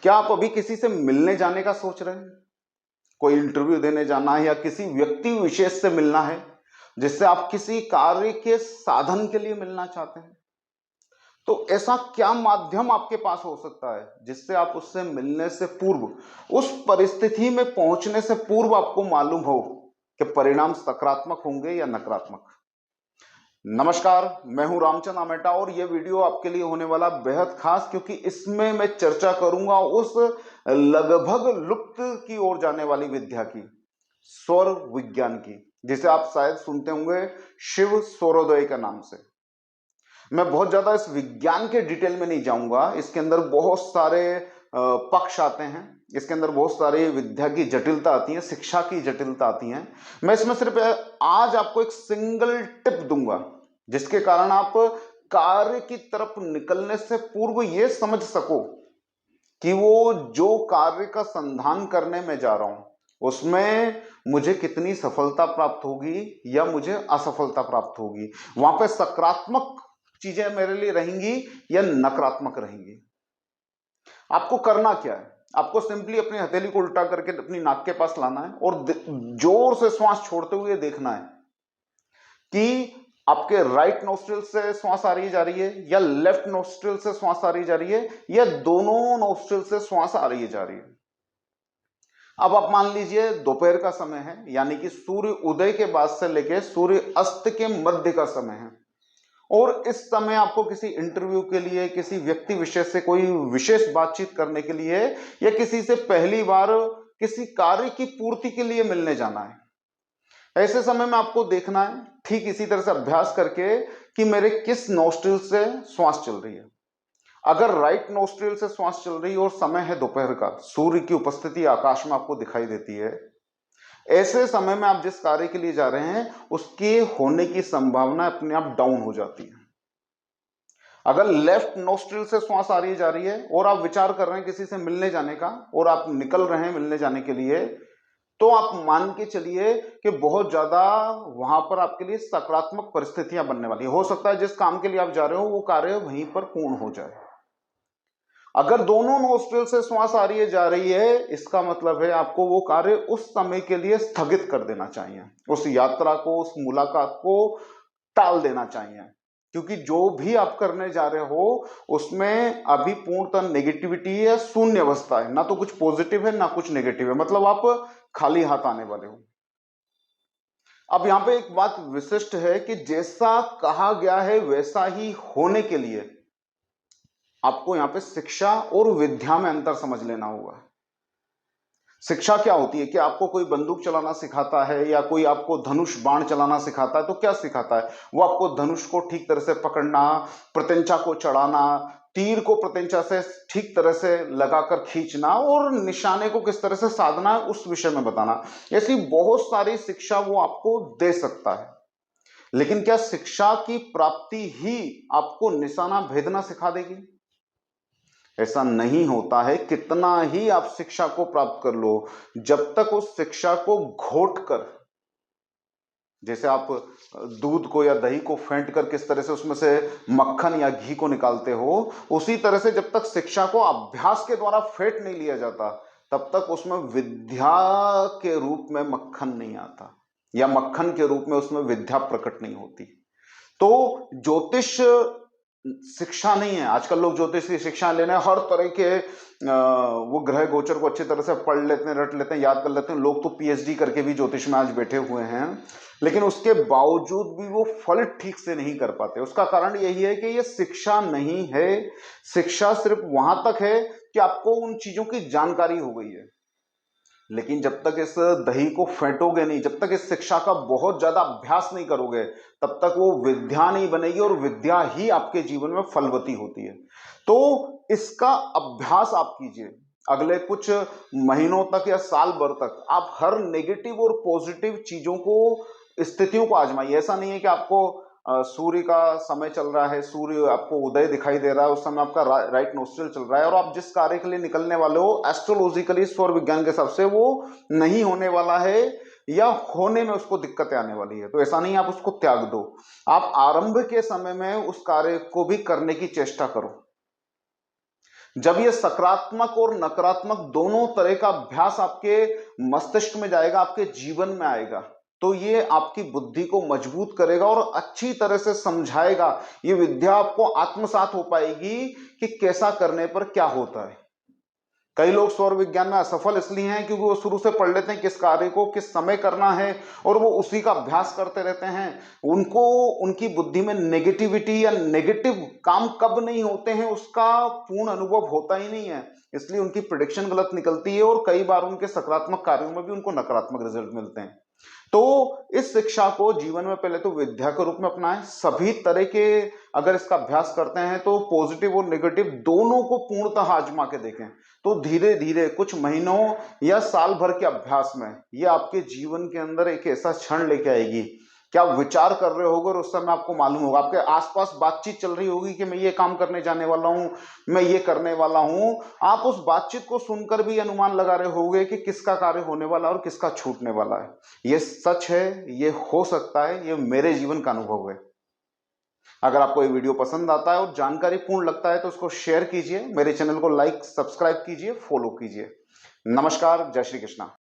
क्या आप अभी किसी से मिलने जाने का सोच रहे हैं? कोई इंटरव्यू देने जाना है या किसी व्यक्ति विशेष से मिलना है जिससे आप किसी कार्य के साधन के लिए मिलना चाहते हैं? तो ऐसा क्या माध्यम आपके पास हो सकता है जिससे आप उससे मिलने से पूर्व, उस परिस्थिति में पहुंचने से पूर्व आपको मालूम हो कि परिणाम सकारात्मक होंगे या नकारात्मक? नमस्कार, मैं हूं रामचंद आमेटा और यह वीडियो आपके लिए होने वाला बेहद खास, क्योंकि इसमें मैं चर्चा करूंगा उस लगभग लुप्त की ओर जाने वाली विद्या की, सौर विज्ञान की, जिसे आप शायद सुनते होंगे शिव सौरोदय के नाम से। मैं बहुत ज्यादा इस विज्ञान के डिटेल में नहीं जाऊंगा। इसके अंदर बहुत सारे पक्ष आते हैं, इसके अंदर बहुत सारी विद्या की जटिलता आती है, शिक्षा की जटिलता आती है। मैं इसमें सिर्फ आज आपको एक सिंगल टिप दूंगा जिसके कारण आप कार्य की तरफ निकलने से पूर्व यह समझ सको कि वो जो कार्य का संधान करने में जा रहा हूं उसमें मुझे कितनी सफलता प्राप्त होगी या मुझे असफलता प्राप्त होगी, वहां पे सकारात्मक चीजें मेरे लिए रहेंगी या नकारात्मक रहेंगी। आपको करना क्या है? आपको सिंपली अपनी हथेली को उल्टा करके अपनी नाक के पास लाना है और जोर से श्वास छोड़ते हुए देखना है कि आपके राइट नोस्ट्रिल से श्वास आ रही जा रही है या लेफ्ट नोस्ट्रिल से श्वास आ रही जा रही है या दोनों नोस्ट्रिल से श्वास आ रही जा रही है। अब आप मान लीजिए दोपहर का समय है, यानी कि सूर्य उदय के बाद से लेकर सूर्य अस्त के मध्य का समय है, और इस समय आपको किसी इंटरव्यू के लिए, किसी व्यक्ति विशेष से कोई विशेष बातचीत करने के लिए या किसी से पहली बार किसी कार्य की पूर्ति के लिए मिलने जाना है। ऐसे समय में आपको देखना है, ठीक इसी तरह से अभ्यास करके, कि मेरे किस नोस्ट्रिल से श्वास चल रही है। अगर राइट नोस्ट्रिल से श्वास चल रही है और समय है दोपहर का, सूर्य की उपस्थिति आकाश में आपको दिखाई देती है, ऐसे समय में आप जिस कार्य के लिए जा रहे हैं उसके होने की संभावना अपने आप डाउन हो जाती है। अगर लेफ्ट नोस्ट्रिल से श्वास आ रही जा रही है और आप विचार कर रहे हैं किसी से मिलने जाने का और आप निकल रहे हैं मिलने जाने के लिए, तो आप मान के चलिए कि बहुत ज्यादा वहां पर आपके लिए सकारात्मक परिस्थितियां बनने वाली है। हो सकता है जिस काम के लिए आप जा रहे हो वो कार्य वहीं पर पूर्ण हो जाए। अगर दोनों नोस्ट्रिल से श्वास आ रही है जा रही है, इसका मतलब है आपको वो कार्य उस समय के लिए स्थगित कर देना चाहिए, उस यात्रा को, उस मुलाकात को टाल देना चाहिए, क्योंकि जो भी आप करने जा रहे हो उसमें अभी पूर्णतः नेगेटिविटी है, शून्य अवस्था है, ना तो कुछ पॉजिटिव है ना कुछ नेगेटिव है, मतलब आप खाली हाथ आने वाले हो। अब यहां पे एक बात विशिष्ट है कि जैसा कहा गया है वैसा ही होने के लिए आपको यहां पे शिक्षा और विद्या में अंतर समझ लेना होगा। शिक्षा क्या होती है कि आपको कोई बंदूक चलाना सिखाता है या कोई आपको धनुष बाण चलाना सिखाता है, तो क्या सिखाता है वो? आपको धनुष को ठीक तरह से पकड़ना, प्रत्यंचा को चढ़ाना, तीर को प्रत्यंचा से ठीक तरह से लगाकर खींचना और निशाने को किस तरह से साधना है उस विषय में बताना। ऐसी बहुत सारी शिक्षा वो आपको दे सकता है, लेकिन क्या शिक्षा की प्राप्ति ही आपको निशाना भेदना सिखा देगी? ऐसा नहीं होता है। कितना ही आप शिक्षा को प्राप्त कर लो, जब तक उस शिक्षा को घोट कर, जैसे आप दूध को या दही को फेंट कर किस तरह से उसमें से मक्खन या घी को निकालते हो, उसी तरह से जब तक शिक्षा को अभ्यास के द्वारा फेंट नहीं लिया जाता तब तक उसमें विद्या के रूप में मक्खन नहीं आता, या मक्खन के रूप में उसमें विद्या प्रकट नहीं होती। तो ज्योतिष शिक्षा नहीं है। आजकल लोग ज्योतिष की शिक्षा लेने हर तरह के वो ग्रह गोचर को अच्छी तरह से पढ़ लेते हैं, रट लेते हैं, याद कर लेते हैं। लोग तो पीएचडी करके भी ज्योतिष में आज बैठे हुए हैं, लेकिन उसके बावजूद भी वो फल ठीक से नहीं कर पाते। उसका कारण यही है कि ये शिक्षा नहीं है। शिक्षा सिर्फ वहां तक है कि आपको उन चीजों की जानकारी हो गई है, लेकिन जब तक इस दही को फेंटोगे नहीं, जब तक इस शिक्षा का बहुत ज्यादा अभ्यास नहीं करोगे, तब तक वो विद्या नहीं बनेगी, और विद्या ही आपके जीवन में फलवती होती है। तो इसका अभ्यास आप कीजिए। अगले कुछ महीनों तक या साल भर तक आप हर नेगेटिव और पॉजिटिव चीजों को, स्थितियों को आजमाइए। ऐसा नहीं है कि आपको सूर्य का समय चल रहा है, सूर्य आपको उदय दिखाई दे रहा है, उस समय आपका राइट नोस्ट्रिल चल रहा है और आप जिस कार्य के लिए निकलने वाले हो एस्ट्रोलॉजिकली, सौर विज्ञान के हिसाब से वो नहीं होने वाला है या होने में उसको दिक्कतें आने वाली है, तो ऐसा नहीं आप उसको त्याग दो। आप आरंभ के समय में उस कार्य को भी करने की चेष्टा करो। जब ये सकारात्मक और नकारात्मक दोनों तरह का अभ्यास आपके मस्तिष्क में जाएगा, आपके जीवन में आएगा, तो ये आपकी बुद्धि को मजबूत करेगा और अच्छी तरह से समझाएगा। ये विद्या आपको आत्मसात हो पाएगी कि कैसा करने पर क्या होता है। कई लोग सौर विज्ञान में असफल इसलिए हैं क्योंकि वो शुरू से पढ़ लेते हैं किस कार्य को किस समय करना है और वो उसी का अभ्यास करते रहते हैं। उनको उनकी बुद्धि में नेगेटिविटी या नेगेटिव काम कब नहीं होते हैं उसका पूर्ण अनुभव होता ही नहीं है, इसलिए उनकी प्रिडिक्शन गलत निकलती है और कई बार उनके सकारात्मक कार्यों में भी उनको नकारात्मक रिजल्ट मिलते हैं। तो इस शिक्षा को जीवन में पहले तो विद्या के रूप में अपनाएं। सभी तरह के अगर इसका अभ्यास करते हैं तो पॉजिटिव और नेगेटिव दोनों को पूर्णतः आजमा के देखें, तो धीरे धीरे कुछ महीनों या साल भर के अभ्यास में ये आपके जीवन के अंदर एक ऐसा क्षण लेके आएगी कि आप विचार कर रहे होगे और उस समय आपको मालूम होगा, आपके आसपास बातचीत चल रही होगी कि मैं ये काम करने जाने वाला हूं, मैं ये करने वाला हूं। आप उस बातचीत को सुनकर भी अनुमान लगा रहे होगे कि किसका कार्य होने वाला है और किसका छूटने वाला है। ये सच है, ये हो सकता है, ये मेरे जीवन का अनुभव है। अगर आपको ये वीडियो पसंद आता है और जानकारी पूर्ण लगता है तो उसको शेयर कीजिए, मेरे चैनल को लाइक सब्सक्राइब कीजिए, फॉलो कीजिए। नमस्कार, जय श्री कृष्णा।